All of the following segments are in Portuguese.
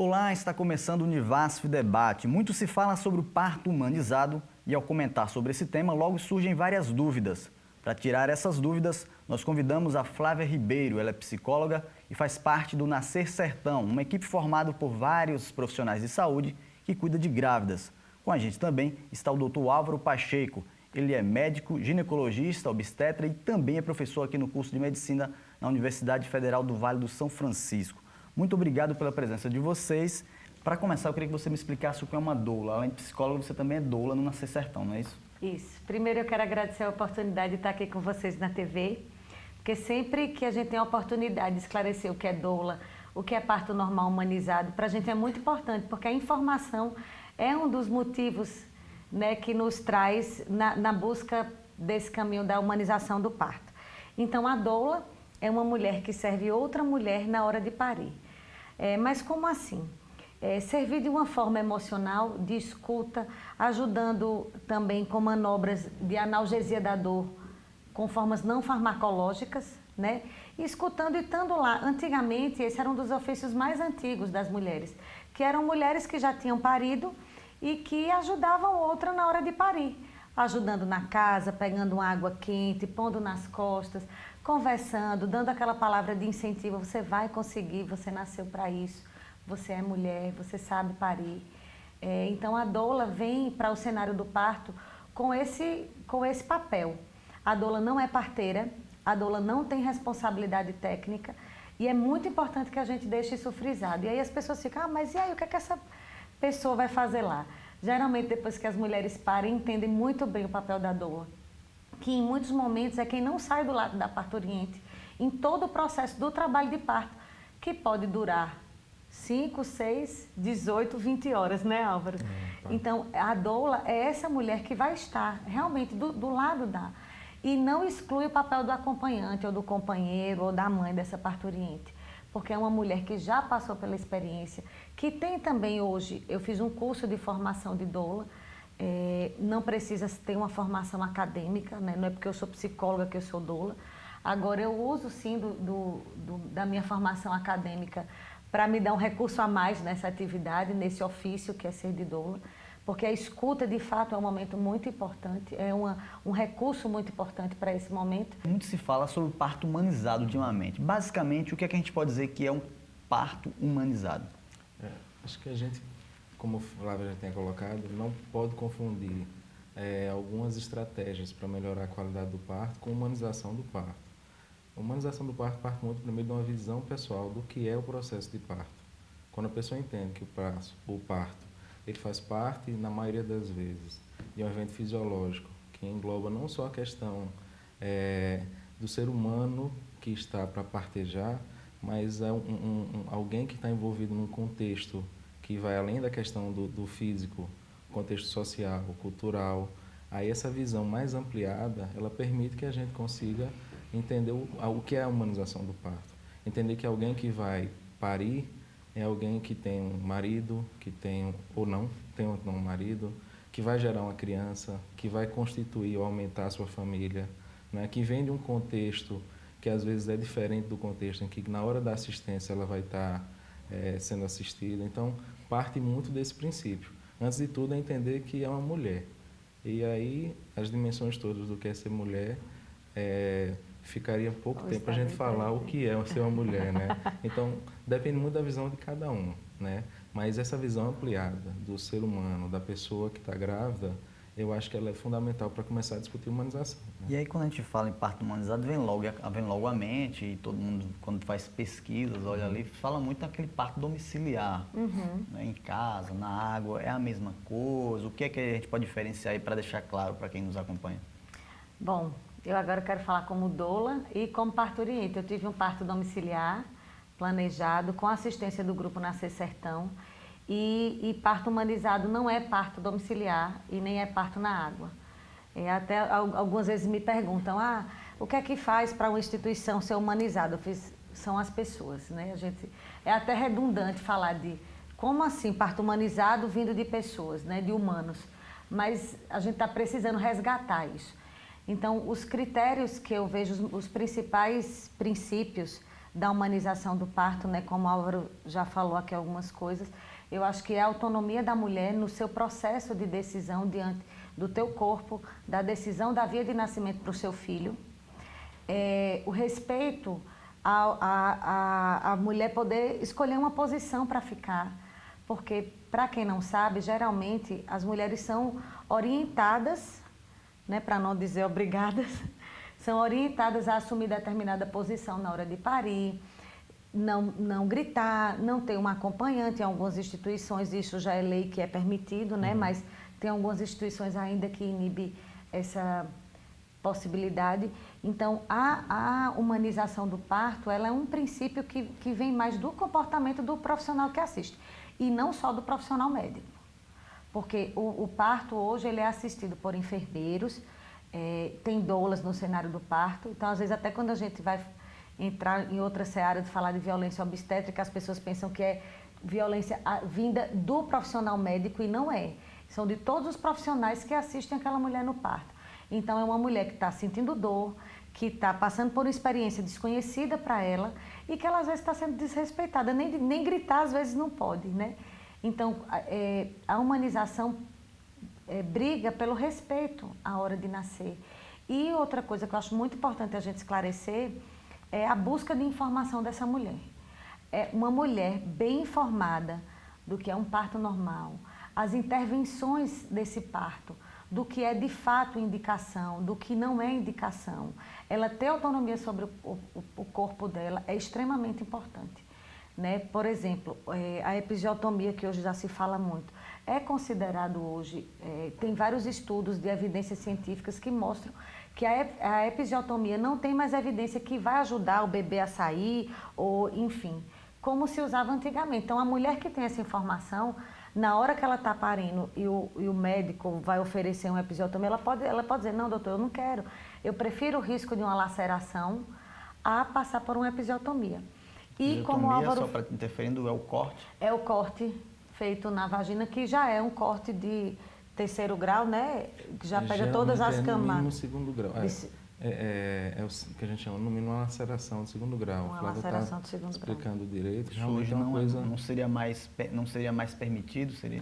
Olá, está começando o Univasf Debate. Muito se fala sobre o parto humanizado e ao comentar sobre esse tema, logo surgem várias dúvidas. Para tirar essas dúvidas, nós convidamos a Flávia Ribeiro. Ela é psicóloga e faz parte do Nascer Sertão, uma equipe formada por vários profissionais de saúde que cuida de grávidas. Com a gente também está o Dr. Álvaro Pacheco. Ele é médico, ginecologista, obstetra e também é professor aqui no curso de Medicina na Universidade Federal do Vale do São Francisco. Muito obrigado pela presença de vocês. Para começar, eu queria que você me explicasse o que é uma doula. Além de psicóloga, você também é doula no Nascer Sertão, não é isso? Isso. Primeiro eu quero agradecer a oportunidade de estar aqui com vocês na TV, porque sempre que a gente tem a oportunidade de esclarecer o que é doula, o que é parto normal humanizado, para a gente é muito importante, porque a informação é um dos motivos, né, que nos traz na busca desse caminho da humanização do parto. Então a doula é uma mulher que serve outra mulher na hora de parir. Mas como assim? Servir de uma forma emocional, de escuta, ajudando também com manobras de analgesia da dor, com formas não farmacológicas, né? E escutando e estando lá. Antigamente, esse era um dos ofícios mais antigos das mulheres, que eram mulheres que já tinham parido e que ajudavam outra na hora de parir, ajudando na casa, pegando uma água quente, pondo nas costas, conversando, dando aquela palavra de incentivo: você vai conseguir, você nasceu para isso, você é mulher, você sabe parir. Então a doula vem para o cenário do parto com esse papel. A doula não é parteira, a doula não tem responsabilidade técnica e é muito importante que a gente deixe isso frisado. E aí as pessoas ficam: mas e aí, o que é que essa pessoa vai fazer lá? Geralmente, depois que as mulheres parem, entendem muito bem o papel da doula, que em muitos momentos é quem não sai do lado da parturiente em todo o processo do trabalho de parto, que pode durar 5, 6, 18, 20 horas, né, Álvaro? Então, a doula é essa mulher que vai estar realmente do lado da... E não exclui o papel do acompanhante, ou do companheiro, ou da mãe dessa parturiente, porque é uma mulher que já passou pela experiência, que tem também hoje... Eu fiz um curso de formação de doula, não precisa ter uma formação acadêmica, né? Não é porque eu sou psicóloga que eu sou doula. Agora, eu uso sim da minha formação acadêmica para me dar um recurso a mais nessa atividade, nesse ofício que é ser de doula, porque a escuta, de fato, é um momento muito importante, é um recurso muito importante para esse momento. Muito se fala sobre o parto humanizado ultimamente. Basicamente, o que é que a gente pode dizer que é um parto humanizado? Acho que a gente, como o Flávio já tem colocado, não pode confundir algumas estratégias para melhorar a qualidade do parto com humanização do parto. A humanização do parto parte muito primeiro de uma visão pessoal do que é o processo de parto. Quando a pessoa entende que o parto ele faz parte, na maioria das vezes, de um evento fisiológico que engloba não só a questão do ser humano que está para partejar, mas é alguém que está envolvido num contexto que vai além da questão do físico, contexto social, cultural. Aí essa visão mais ampliada, ela permite que a gente consiga entender o que é a humanização do parto. Entender que alguém que vai parir é alguém que tem um marido, que tem ou não tem um marido, que vai gerar uma criança, que vai constituir ou aumentar a sua família, né? Que vem de um contexto que às vezes é diferente do contexto em que na hora da assistência ela vai estar sendo assistida. Então, parte muito desse princípio. Antes de tudo, é entender que é uma mulher. E aí, as dimensões todas do que é ser mulher, ficaria pouco tempo para a gente falar o que é ser uma mulher, né? Então, depende muito da visão de cada um, né? Mas essa visão ampliada do ser humano, da pessoa que está grávida, eu acho que ela é fundamental para começar a discutir humanização, né? E aí, quando a gente fala em parto humanizado, vem logo à mente, e todo mundo, quando faz pesquisas, olha ali, fala muito daquele parto domiciliar, né, em casa, na água. É a mesma coisa? O que é que a gente pode diferenciar aí para deixar claro para quem nos acompanha? Bom, eu agora quero falar como doula e como parturiente. Eu tive um parto domiciliar, planejado, com assistência do grupo Nascer Sertão. E parto humanizado não é parto domiciliar e nem é parto na água. Até algumas vezes me perguntam: o que é que faz para uma instituição ser humanizada? São as pessoas, né? É até redundante falar de como assim parto humanizado vindo de pessoas, né? De humanos. Mas a gente está precisando resgatar isso. Então, os critérios que eu vejo, os principais princípios da humanização do parto, né? Como o Álvaro já falou aqui algumas coisas, eu acho que é a autonomia da mulher no seu processo de decisão diante do teu corpo, da decisão da via de nascimento para o seu filho, o respeito a mulher poder escolher uma posição para ficar, porque, para quem não sabe, geralmente as mulheres são orientadas, né, para não dizer obrigadas, são orientadas a assumir determinada posição na hora de parir, não gritar, não ter uma acompanhante. Em algumas instituições isso já é lei que é permitido, né? Mas tem algumas instituições ainda que inibem essa possibilidade. Então, a humanização do parto, ela é um princípio que vem mais do comportamento do profissional que assiste, e não só do profissional médico. Porque o parto hoje ele é assistido por enfermeiros, tem doulas no cenário do parto. Então, às vezes, até quando a gente vai entrar em outra seara de falar de violência obstétrica, as pessoas pensam que é violência vinda do profissional médico, e não é. São de todos os profissionais que assistem aquela mulher no parto. Então, é uma mulher que está sentindo dor, que está passando por uma experiência desconhecida para ela e que ela, às vezes, está sendo desrespeitada. Nem gritar, às vezes, não pode, né? Então, a humanização briga pelo respeito à hora de nascer. E outra coisa que eu acho muito importante a gente esclarecer é a busca de informação dessa mulher. É uma mulher bem informada do que é um parto normal, as intervenções desse parto, do que é de fato indicação, do que não é indicação. Ela ter autonomia sobre o corpo dela é extremamente importante, né? Por exemplo, a episiotomia, que hoje já se fala muito, é considerado hoje, tem vários estudos de evidências científicas que mostram que a episiotomia não tem mais evidência que vai ajudar o bebê a sair, ou enfim, como se usava antigamente. Então, a mulher que tem essa informação, na hora que ela está parindo e o médico vai oferecer uma episiotomia, ela pode dizer: não, doutor, eu não quero, eu prefiro o risco de uma laceração a passar por uma episiotomia. E como o Álvaro... Só para interferindo, é o corte? É o corte feito na vagina, que já é um corte de terceiro grau, né? Que já pega todas as camadas. No mínimo segundo grau. É o que a gente chama, no mínimo, uma laceração de segundo grau. Uma laceração de segundo grau. Explicando direito. Hoje não seria mais permitido? Seria?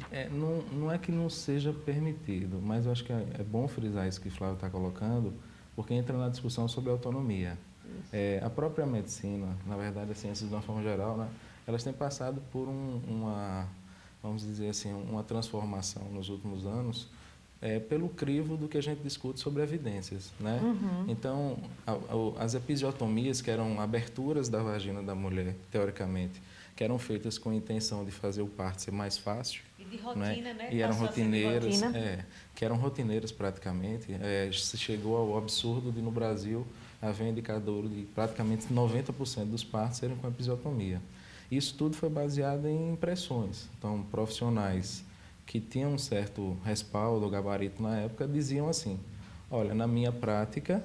Não é que não seja permitido, mas eu acho que é bom frisar isso que o Flávio está colocando, porque entra na discussão sobre autonomia. A própria medicina, na verdade, as ciências de uma forma geral, né, elas têm passado por vamos dizer assim, uma transformação nos últimos anos, pelo crivo do que a gente discute sobre evidências, né? Então, as episiotomias, que eram aberturas da vagina da mulher, teoricamente, que eram feitas com a intenção de fazer o parto ser mais fácil. E de rotina, né? E eram rotineiras, que eram rotineiras praticamente. Se chegou ao absurdo de, no Brasil, haver indicador de praticamente 90% dos partos serem com episiotomia. Isso tudo foi baseado em impressões. Então, profissionais que tinham um certo respaldo, gabarito na época, diziam assim: olha, na minha prática,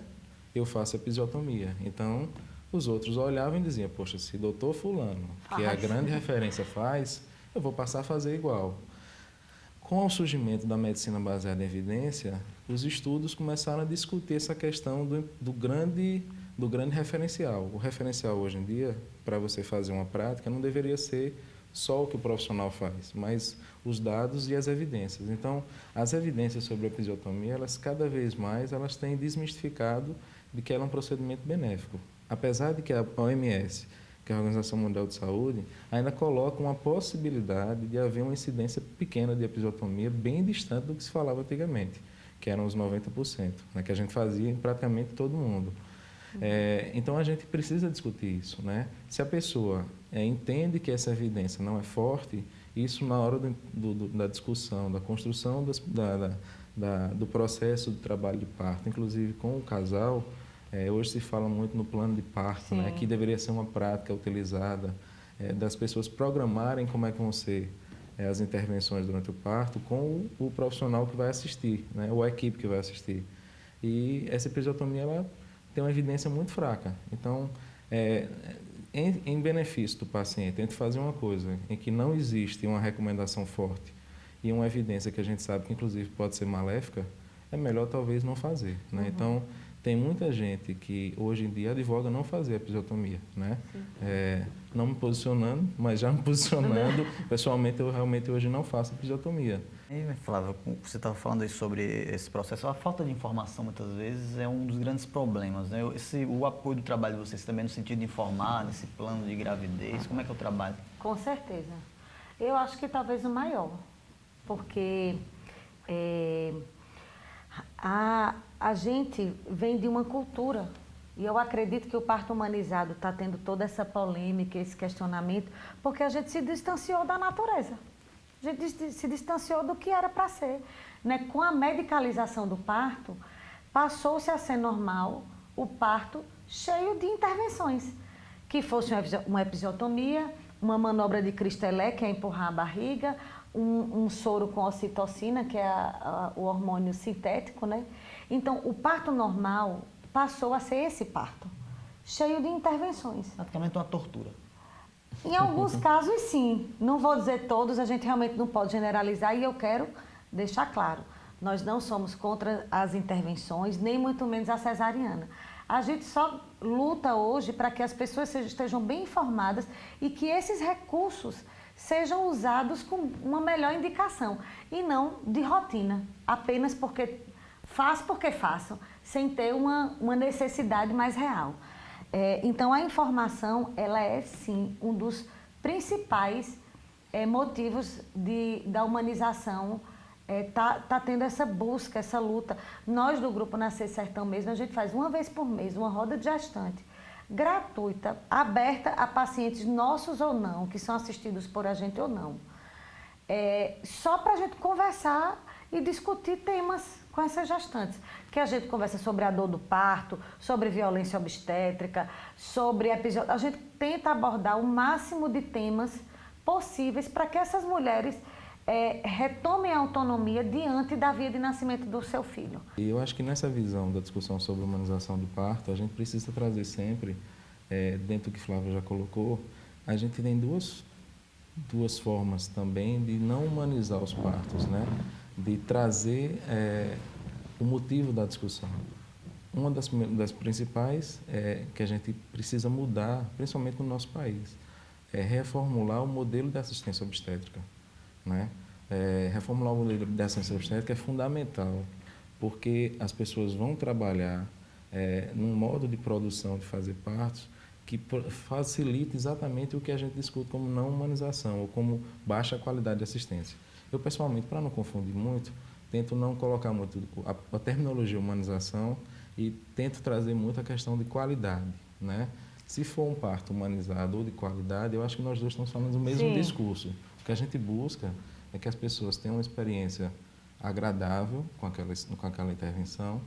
eu faço episiotomia. Então, os outros olhavam e diziam: poxa, se doutor fulano, que é a grande referência, faz, eu vou passar a fazer igual. Com o surgimento da medicina baseada em evidência, os estudos começaram a discutir essa questão do grande referencial. O referencial hoje em dia, para você fazer uma prática, não deveria ser só o que o profissional faz, mas os dados e as evidências. Então, as evidências sobre a episiotomia, cada vez mais, elas têm desmistificado de que ela é um procedimento benéfico. Apesar de que a OMS, que é a Organização Mundial de Saúde, ainda coloca uma possibilidade de haver uma incidência pequena de episiotomia, bem distante do que se falava antigamente, que eram os 90%, né, que a gente fazia em praticamente todo mundo. Então, a gente precisa discutir isso, né? Se a pessoa entende que essa evidência não é forte, isso na hora da discussão, da construção do processo de trabalho de parto, inclusive com o casal, hoje se fala muito no plano de parto, né, que deveria ser uma prática utilizada, das pessoas programarem como é que vão ser as intervenções durante o parto com o profissional que vai assistir, né, ou a equipe que vai assistir. E essa episiotomia, ela tem uma evidência muito fraca. Então, em benefício do paciente, entre fazer uma coisa em que não existe uma recomendação forte e uma evidência que a gente sabe que, inclusive, pode ser maléfica, é melhor talvez não fazer, né? Então, Tem muita gente que hoje em dia advoga não fazer episiotomia, né? Não me posicionando, mas já me posicionando, pessoalmente eu realmente hoje não faço episiotomia. E, Flávia, você estava falando aí sobre esse processo. A falta de informação, muitas vezes, é um dos grandes problemas, né? O apoio do trabalho de vocês também no sentido de informar, nesse plano de gravidez, como é que é o trabalho? Com certeza. Eu acho que talvez o maior, porque a gente vem de uma cultura, e eu acredito que o parto humanizado está tendo toda essa polêmica, esse questionamento, porque a gente se distanciou da natureza. A gente se distanciou do que era para ser. Né? Com a medicalização do parto, passou-se a ser normal o parto cheio de intervenções, que fosse uma episiotomia, uma manobra de Christelé, que é empurrar a barriga, um soro com ocitocina, que é o hormônio sintético, né? Então, o parto normal passou a ser esse parto, cheio de intervenções. Praticamente uma tortura. Em alguns casos, sim. Não vou dizer todos, a gente realmente não pode generalizar e eu quero deixar claro. Nós não somos contra as intervenções, nem muito menos a cesariana. A gente só luta hoje para que as pessoas estejam bem informadas e que esses recursos sejam usados com uma melhor indicação e não de rotina, apenas porque faço, sem ter uma necessidade mais real. Então, a informação, ela é, sim, um dos principais motivos da humanização. Tá tendo essa busca, essa luta. Nós, do Grupo Nascer Sertão mesmo, a gente faz uma vez por mês uma roda de gestante, gratuita, aberta a pacientes nossos ou não, que são assistidos por a gente ou não. Só para a gente conversar e discutir temas com essas gestantes. Que a gente conversa sobre a dor do parto, sobre violência obstétrica, sobre episódio. A gente tenta abordar o máximo de temas possíveis para que essas mulheres retomem a autonomia diante da via de nascimento do seu filho. E eu acho que nessa visão da discussão sobre humanização do parto, a gente precisa trazer sempre, dentro do que Flávia já colocou, a gente tem duas formas também de não humanizar os partos, né? De trazer o motivo da discussão. Uma das principais que a gente precisa mudar, principalmente no nosso país, é reformular o modelo de assistência obstétrica. Né? Reformular o modelo de assistência obstétrica é fundamental, porque as pessoas vão trabalhar num modo de produção de fazer partos que facilita exatamente o que a gente discute como não humanização ou como baixa qualidade de assistência. Eu, pessoalmente, para não confundir muito, tento não colocar muito a terminologia humanização e tento trazer muito a questão de qualidade, né? Se for um parto humanizado ou de qualidade, eu acho que nós dois estamos falando do mesmo Sim. discurso. O que a gente busca é que as pessoas tenham uma experiência agradável com aquela intervenção,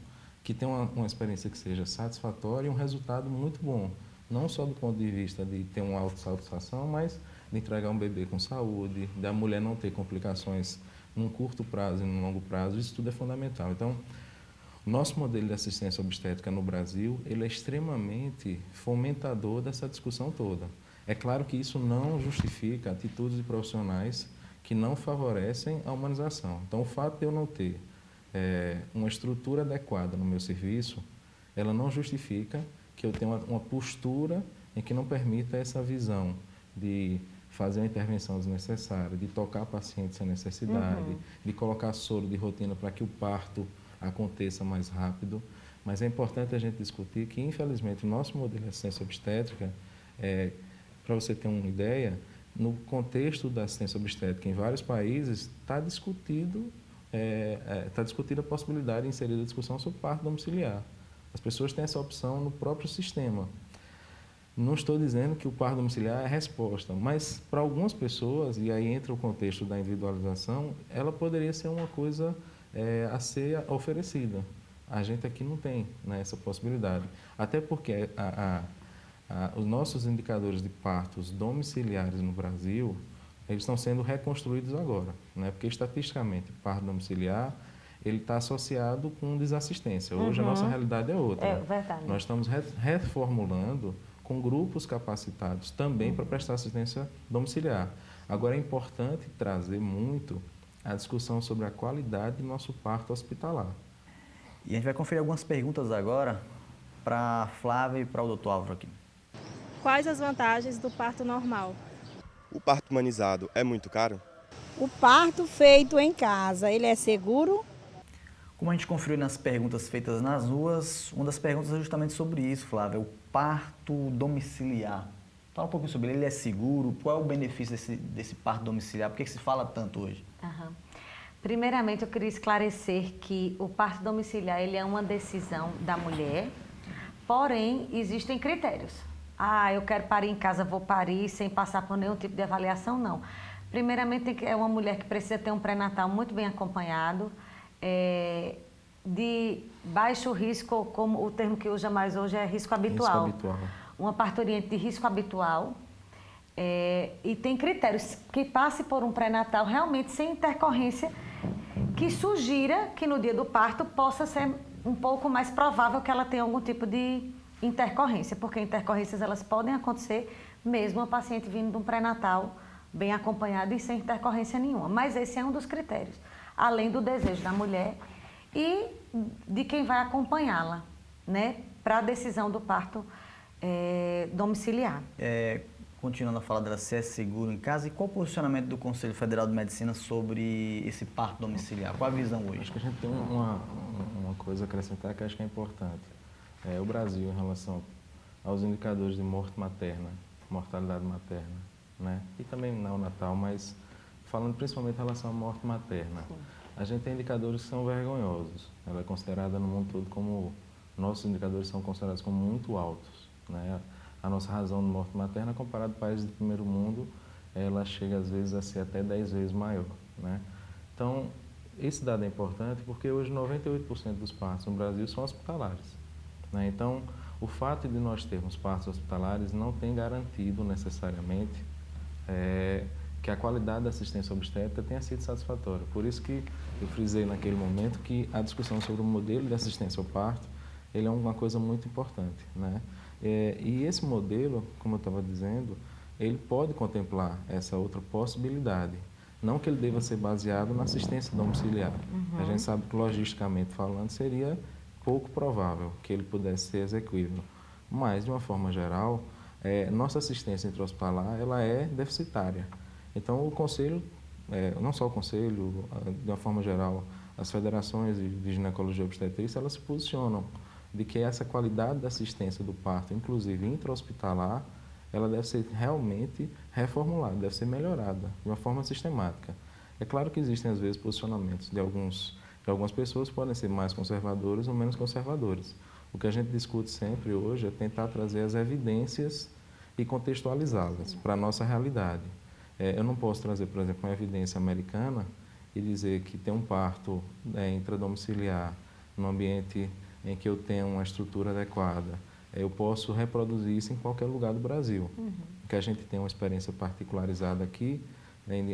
que tenham uma experiência que seja satisfatória e um resultado muito bom. Não só do ponto de vista de ter uma autossatisfação, mas de entregar um bebê com saúde, da mulher não ter complicações num curto prazo e num longo prazo, isso tudo é fundamental. Então, o nosso modelo de assistência obstétrica no Brasil, ele é extremamente fomentador dessa discussão toda. É claro que isso não justifica atitudes de profissionais que não favorecem a humanização. Então, o fato de eu não ter uma estrutura adequada no meu serviço, ela não justifica que eu tenha uma postura em que não permita essa visão de fazer uma intervenção desnecessária, de tocar paciente sem necessidade, de colocar soro de rotina para que o parto aconteça mais rápido. Mas é importante a gente discutir que, infelizmente, o nosso modelo de assistência obstétrica, para você ter uma ideia, no contexto da assistência obstétrica em vários países, está discutida a possibilidade de inserir a discussão sobre parto domiciliar. As pessoas têm essa opção no próprio sistema. Não estou dizendo que o parto domiciliar é a resposta, mas para algumas pessoas, e aí entra o contexto da individualização, ela poderia ser uma coisa a ser oferecida. A gente aqui não tem, né, essa possibilidade. Até porque os nossos indicadores de partos domiciliares no Brasil, eles estão sendo reconstruídos agora, né? Porque estatisticamente o parto domiciliar ele está associado com desassistência. Hoje a nossa realidade é outra. É verdade. Nós estamos reformulando com grupos capacitados também para prestar assistência domiciliar. Agora é importante trazer muito a discussão sobre a qualidade do nosso parto hospitalar. E a gente vai conferir algumas perguntas agora para a Flávia e para o Dr. Álvaro aqui. Quais as vantagens do parto normal? O parto humanizado é muito caro? O parto feito em casa, ele é seguro? Como a gente conferiu nas perguntas feitas nas ruas, uma das perguntas é justamente sobre isso, Flávia, o parto domiciliar. Fala um pouquinho sobre ele é seguro? Qual é o benefício desse parto domiciliar? Por que se fala tanto hoje? Primeiramente, eu queria esclarecer que o parto domiciliar ele é uma decisão da mulher, porém, existem critérios. Eu quero parir em casa, vou parir sem passar por nenhum tipo de avaliação, não. Primeiramente, é uma mulher que precisa ter um pré-natal muito bem acompanhado, de baixo risco, como o termo que usa mais hoje é risco habitual. Risco habitual. Uma parturiente de risco habitual. E tem critérios que passe por um pré-natal realmente sem intercorrência, que sugira que no dia do parto possa ser um pouco mais provável que ela tenha algum tipo de intercorrência, porque intercorrências elas podem acontecer mesmo a paciente vindo de um pré-natal bem acompanhada e sem intercorrência nenhuma. Mas esse é um dos critérios, além do desejo da mulher e de quem vai acompanhá-la, né, para a decisão do parto domiciliar. Continuando a falar dela, se é seguro em casa, e qual o posicionamento do Conselho Federal de Medicina sobre esse parto domiciliar? Qual a visão hoje? Acho que a gente tem uma coisa a acrescentar que acho que é importante. O Brasil, em relação aos indicadores de morte materna, mortalidade materna, né? E também neonatal, mas falando principalmente em relação à morte materna, a gente tem indicadores que são vergonhosos. Ela é considerada no mundo todo como, nossos indicadores são considerados como muito altos, né? A nossa razão de morte materna, comparado a países do primeiro mundo, ela chega às vezes a ser até 10 vezes maior, né? Então, esse dado é importante porque hoje 98% dos partos no Brasil são hospitalares, né? Então, o fato de nós termos partos hospitalares não tem garantido necessariamente que a qualidade da assistência obstétrica tenha sido satisfatória. Por isso que eu frisei naquele momento que a discussão sobre o modelo de assistência ao parto, ele é uma coisa muito importante, né? E esse modelo, como eu estava dizendo, ele pode contemplar essa outra possibilidade. Não que ele deva ser baseado na assistência domiciliar. A gente sabe que, logisticamente falando, seria pouco provável que ele pudesse ser execuível. Mas, de uma forma geral, nossa assistência intra-hospitalar ela é deficitária. Então, o Conselho, não só o Conselho, de uma forma geral, as federações de ginecologia e obstetrícia, elas se posicionam de que essa qualidade da assistência do parto, inclusive intra-hospitalar, ela deve ser realmente reformulada, deve ser melhorada de uma forma sistemática. É claro que existem, às vezes, posicionamentos de algumas pessoas que podem ser mais conservadores ou menos conservadores. O que a gente discute sempre hoje é tentar trazer as evidências e contextualizá-las para a nossa realidade. Eu não posso trazer, por exemplo, uma evidência americana e dizer que ter um parto intradomiciliar no ambiente em que eu tenho uma estrutura adequada, eu posso reproduzir isso em qualquer lugar do Brasil. Porque a gente tem uma experiência particularizada aqui,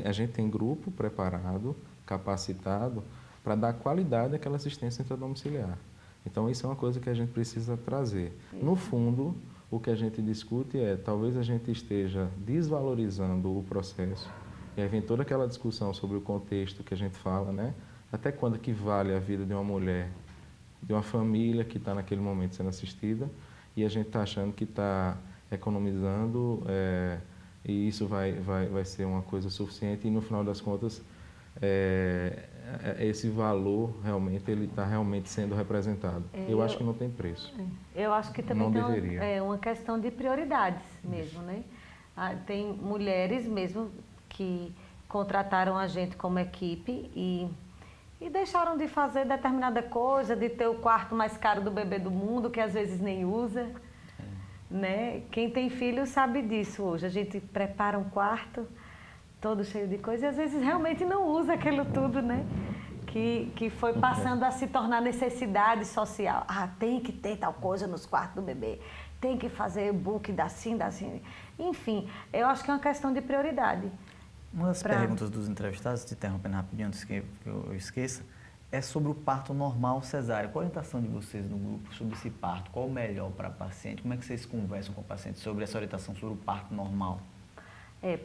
a gente tem grupo preparado, capacitado, para dar qualidade àquela assistência intradomiciliar. Então, isso é uma coisa que a gente precisa trazer. No fundo, o que a gente discute talvez a gente esteja desvalorizando o processo, e aí vem toda aquela discussão sobre o contexto que a gente fala, né? Até quando que vale a vida de uma mulher, de uma família que está naquele momento sendo assistida, e a gente está achando que está economizando e isso vai ser uma coisa suficiente, e no final das contas esse valor realmente ele está realmente sendo representado. Eu acho que não tem preço. Eu acho que também Não tem deveria. uma questão de prioridades mesmo, né? Tem mulheres mesmo que contrataram a gente como equipe e deixaram de fazer determinada coisa, de ter o quarto mais caro do bebê do mundo, que às vezes nem usa, né? Quem tem filho sabe disso hoje. A gente prepara um quarto todo cheio de coisa e às vezes realmente não usa aquilo tudo, né? Que foi passando a se tornar necessidade social. Tem que ter tal coisa nos quartos do bebê, tem que fazer e-book assim. Enfim, eu acho que é uma questão de prioridade. Uma das perguntas dos entrevistados, te interrompendo rapidinho antes que eu esqueça, é sobre o parto normal cesárea. Qual a orientação de vocês no grupo sobre esse parto? Qual o melhor para a paciente? Como é que vocês conversam com o paciente sobre essa orientação sobre o parto normal?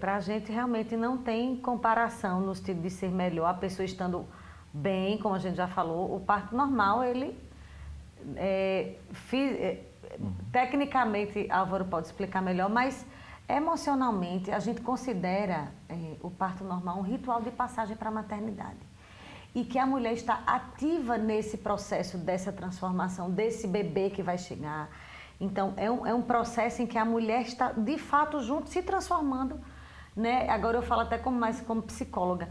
Para a gente realmente não tem comparação no sentido de ser melhor, a pessoa estando bem, como a gente já falou, o parto normal, ele Tecnicamente, Álvaro pode explicar melhor, mas emocionalmente a gente considera o parto normal um ritual de passagem para a maternidade. E que a mulher está ativa nesse processo dessa transformação, desse bebê que vai chegar. Então, é um processo em que a mulher está, de fato, junto, se transformando, né? Agora eu falo até mais como psicóloga.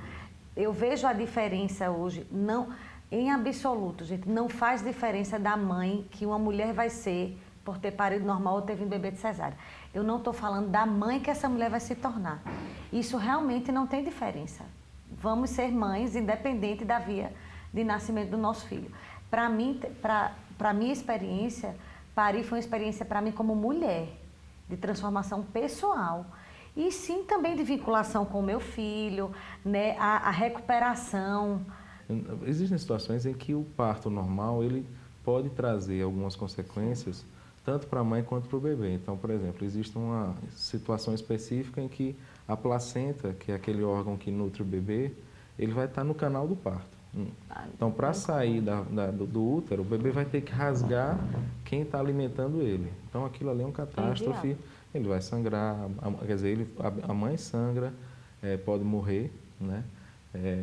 Eu vejo a diferença hoje, não, em absoluto, gente, não faz diferença da mãe que uma mulher vai ser por ter parido normal ou teve um bebê de cesárea. Eu não estou falando da mãe que essa mulher vai se tornar. Isso realmente não tem diferença. Vamos ser mães, independente da via de nascimento do nosso filho. Para mim, para minha experiência, parir foi uma experiência para mim como mulher, de transformação pessoal. E sim também de vinculação com o meu filho, né, a recuperação. Existem situações em que o parto normal ele pode trazer algumas consequências, tanto para a mãe quanto para o bebê. Então, por exemplo, existe uma situação específica em que a placenta, que é aquele órgão que nutre o bebê, ele vai estar no canal do parto. Então, para sair do útero, o bebê vai ter que rasgar quem está alimentando ele. Então, aquilo ali é uma catástrofe. Ele vai sangrar, quer dizer, a mãe sangra, pode morrer, né?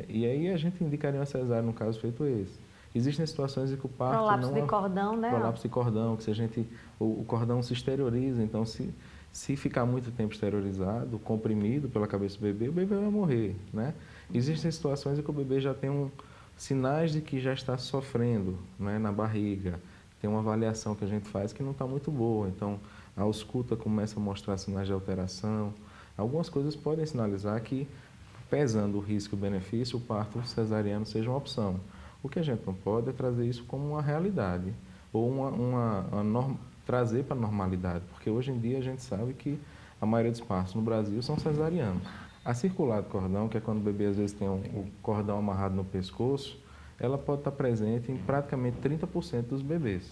E aí a gente indicaria uma cesárea no caso feito esse. Existem situações em que o parto prolapso de cordão, né? Prolapso de cordão, que se a gente, o cordão se exterioriza, então se ficar muito tempo exteriorizado, comprimido pela cabeça do bebê, o bebê vai morrer, né? Existem situações em que o bebê já tem sinais de que já está sofrendo, né, na barriga. Tem uma avaliação que a gente faz que não está muito boa, então a ausculta começa a mostrar sinais de alteração. Algumas coisas podem sinalizar que, pesando o risco e o benefício, o parto cesariano seja uma opção. O que a gente não pode é trazer isso como uma realidade, ou trazer para a normalidade, porque hoje em dia a gente sabe que a maioria dos partos no Brasil são cesarianos. A circular do cordão, que é quando o bebê às vezes tem o cordão amarrado no pescoço, ela pode estar presente em praticamente 30% dos bebês,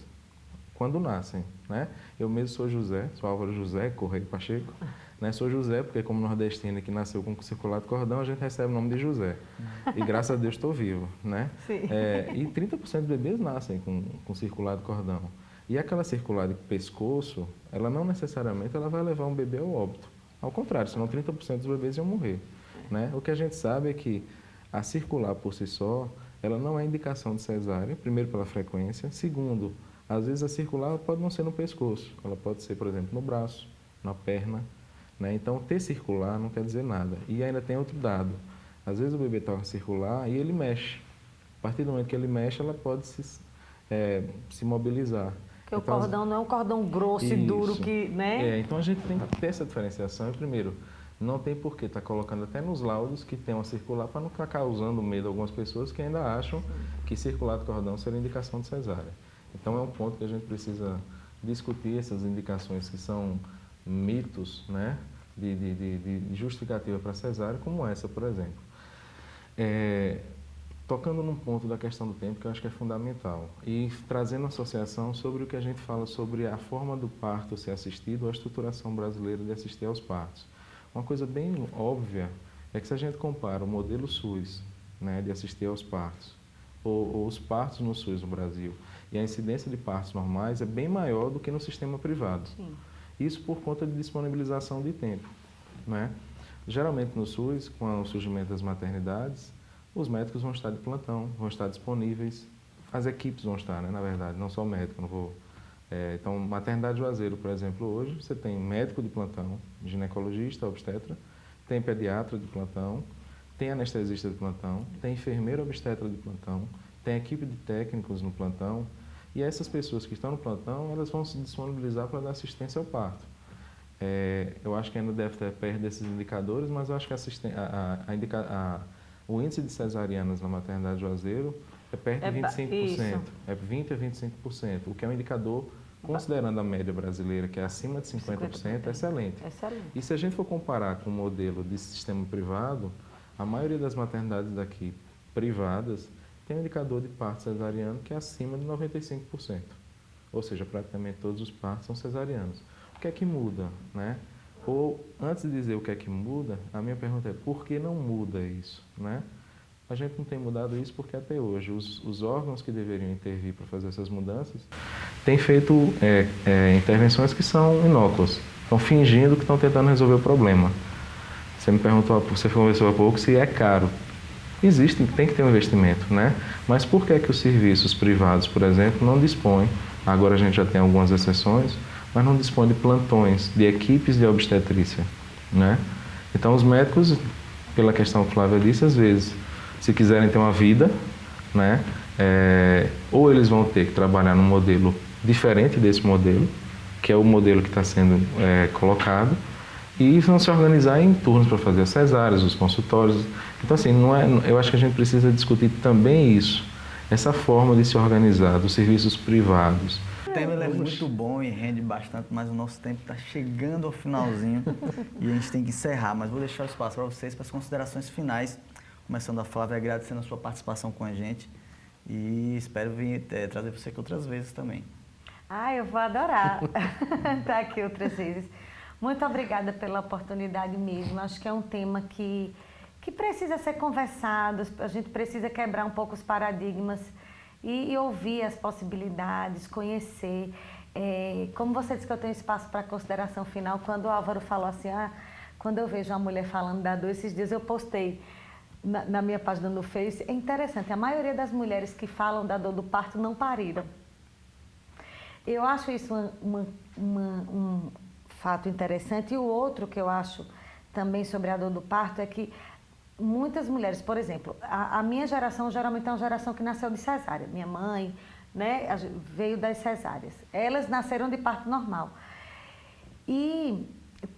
quando nascem, né? Eu mesmo sou José, sou Álvaro José Correia Pacheco, né? Sou José porque como nordestino que nasceu com circular do cordão, a gente recebe o nome de José. E graças a Deus estou vivo, né? Sim. E 30% dos bebês nascem com circular do cordão. E aquela circular de pescoço, ela não necessariamente ela vai levar um bebê ao óbito. Ao contrário, senão 30% dos bebês iam morrer, né? O que a gente sabe é que a circular por si só, ela não é indicação de cesárea, primeiro pela frequência, segundo, às vezes a circular pode não ser no pescoço, ela pode ser, por exemplo, no braço, na perna, né? Então, ter circular não quer dizer nada. E ainda tem outro dado, às vezes o bebê está circular e ele mexe. A partir do momento que ele mexe, ela pode se mobilizar. Porque então, o cordão não é um cordão grosso e duro que, né? Então a gente tem que ter essa diferenciação. E primeiro, não tem por que estar colocando até nos laudos que tem uma circular para não ficar causando medo a algumas pessoas que ainda acham que circular do cordão seria indicação de cesárea. Então é um ponto que a gente precisa discutir essas indicações que são mitos, né, de justificativa para cesárea, como essa, por exemplo. Tocando num ponto da questão do tempo que eu acho que é fundamental e trazendo associação sobre o que a gente fala sobre a forma do parto ser assistido, a estruturação brasileira de assistir aos partos. Uma coisa bem óbvia é que se a gente compara o modelo SUS, né, de assistir aos partos, ou os partos no SUS no Brasil, e a incidência de partos normais é bem maior do que no sistema privado. Sim. Isso por conta de disponibilização de tempo, né? Geralmente no SUS, com o surgimento das maternidades, os médicos vão estar de plantão, vão estar disponíveis, as equipes vão estar, né, na verdade, não só o médico, não vou... Então, maternidade Juazeiro, por exemplo, hoje você tem médico de plantão, ginecologista, obstetra, tem pediatra de plantão, tem anestesista de plantão, tem enfermeira obstetra de plantão, tem equipe de técnicos no plantão, e essas pessoas que estão no plantão, elas vão se disponibilizar para dar assistência ao parto. Eu acho que ainda deve estar perto desses indicadores, mas eu acho que o índice de cesarianas na maternidade Juazeiro é perto de 25%, é 20% a 25%, o que é um indicador, considerando a média brasileira, que é acima de 50%, é excelente. E se a gente for comparar com o modelo de sistema privado, a maioria das maternidades daqui privadas tem um indicador de parto cesariano que é acima de 95%. Ou seja, praticamente todos os partos são cesarianos. O que é que muda, né? Ou, antes de dizer o que é que muda, a minha pergunta é, por que não muda isso, né? A gente não tem mudado isso porque até hoje os órgãos que deveriam intervir para fazer essas mudanças têm feito intervenções que são inócuas, estão fingindo que estão tentando resolver o problema. Você me perguntou, você conversou há pouco se é caro. Existe, tem que ter um investimento, né? Mas por que os serviços privados, por exemplo, não dispõem, agora a gente já tem algumas exceções, mas não dispõem de plantões, de equipes de obstetrícia, né? Então os médicos, pela questão que Flávia disse, às vezes, se quiserem ter uma vida, né? Ou eles vão ter que trabalhar num modelo diferente desse modelo, que é o modelo que está sendo colocado, e vão se organizar em turnos para fazer as cesáreas, os consultórios. Então, assim, eu acho que a gente precisa discutir também isso, essa forma de se organizar dos serviços privados. O tema é muito bom e rende bastante, mas o nosso tempo está chegando ao finalzinho e a gente tem que encerrar. Mas vou deixar o espaço para vocês, para as considerações finais, começando a Flávia, agradecendo a sua participação com a gente e espero vir trazer você aqui outras vezes também. Eu vou adorar estar aqui outras vezes. Muito obrigada pela oportunidade mesmo. Acho que é um tema que precisa ser conversado, a gente precisa quebrar um pouco os paradigmas e ouvir as possibilidades, conhecer. Como você disse que eu tenho espaço para consideração final, quando o Álvaro falou assim, quando eu vejo uma mulher falando da dor, esses dias eu postei na minha página no Face, é interessante, a maioria das mulheres que falam da dor do parto não pariram. Eu acho isso um fato interessante. E o outro que eu acho também sobre a dor do parto é que muitas mulheres, por exemplo, a minha geração geralmente é uma geração que nasceu de cesárea. Minha mãe, né, veio das cesáreas. Elas nasceram de parto normal. E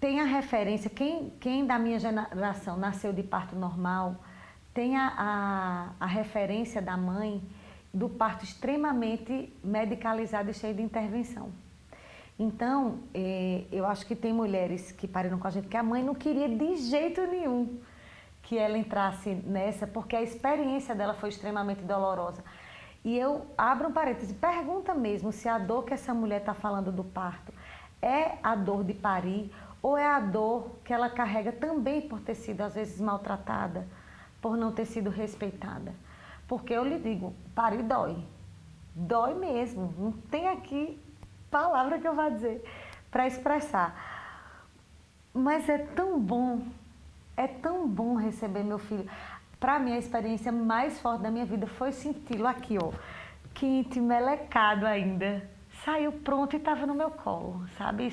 tem a referência, quem da minha geração nasceu de parto normal, tem a referência da mãe do parto extremamente medicalizado e cheio de intervenção. Então, eu acho que tem mulheres que pariram com a gente que a mãe não queria de jeito nenhum que ela entrasse nessa, porque a experiência dela foi extremamente dolorosa. E eu abro um parêntese, pergunta mesmo se a dor que essa mulher está falando do parto é a dor de parir ou é a dor que ela carrega também por ter sido, às vezes, maltratada, por não ter sido respeitada. Porque eu lhe digo, parir dói. Dói mesmo. Não tem aqui palavra que eu vá dizer para expressar. Mas é tão bom receber meu filho. Para mim, a experiência mais forte da minha vida foi senti-lo aqui, ó, quente, melecado ainda. Saiu pronto e estava no meu colo, sabe?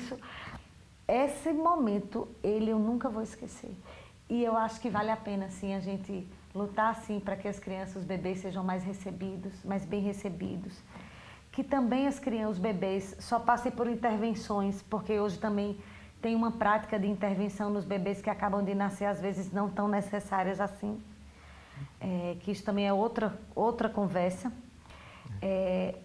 Esse momento, eu nunca vou esquecer. E eu acho que vale a pena, assim, a gente lutar, assim, para que as crianças, os bebês sejam mais recebidos, mais bem recebidos. Que também os bebês só passem por intervenções, porque hoje também tem uma prática de intervenção nos bebês que acabam de nascer, às vezes não tão necessárias assim. Que isso também é outra conversa.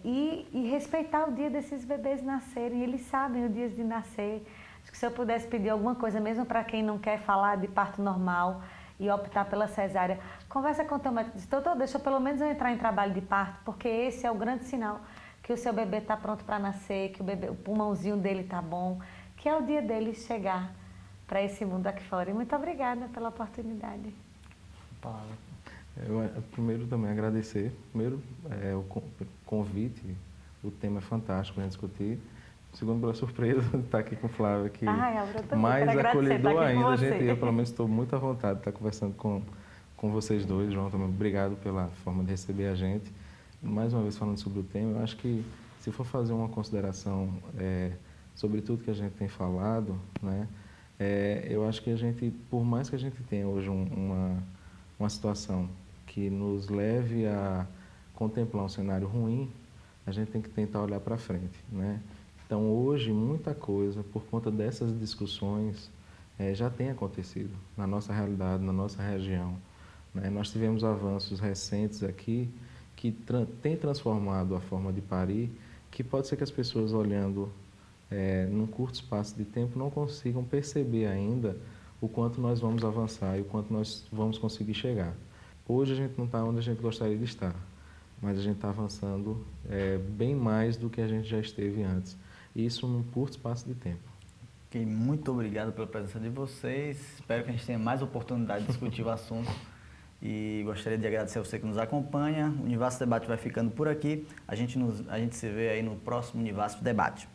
E respeitar o dia desses bebês nascerem, eles sabem o dia de nascer. Acho que se eu pudesse pedir alguma coisa, mesmo para quem não quer falar de parto normal e optar pela cesárea, conversa com o teu médico, diz, doutor, deixa pelo menos eu entrar em trabalho de parto, porque esse é o grande sinal que o seu bebê está pronto para nascer, que o pulmãozinho dele está bom, que é o dia dele chegar para esse mundo aqui fora. E muito obrigada pela oportunidade. Eu primeiro também agradecer, o convite, o tema é fantástico para gente discutir. Segundo, pela surpresa de estar aqui com o Flávio, que mais acolhedor ainda, eu pelo menos estou muito à vontade de estar conversando com vocês dois. João, também obrigado pela forma de receber a gente. Mais uma vez falando sobre o tema, eu acho que se for fazer uma consideração sobre tudo que a gente tem falado, né, eu acho que a gente, por mais que a gente tenha hoje uma situação que nos leve a contemplar um cenário ruim, a gente tem que tentar olhar para frente, né? Então, hoje, muita coisa, por conta dessas discussões, já tem acontecido na nossa realidade, na nossa região, né? Nós tivemos avanços recentes aqui que têm transformado a forma de parir, que pode ser que as pessoas, olhando num curto espaço de tempo, não consigam perceber ainda o quanto nós vamos avançar e o quanto nós vamos conseguir chegar. Hoje a gente não está onde a gente gostaria de estar, mas a gente está avançando bem mais do que a gente já esteve antes. Isso num curto espaço de tempo. Ok, muito obrigado pela presença de vocês. Espero que a gente tenha mais oportunidade de discutir o assunto E gostaria de agradecer a você que nos acompanha. O Univasf Debate vai ficando por aqui. A gente se vê aí no próximo Univasf Debate.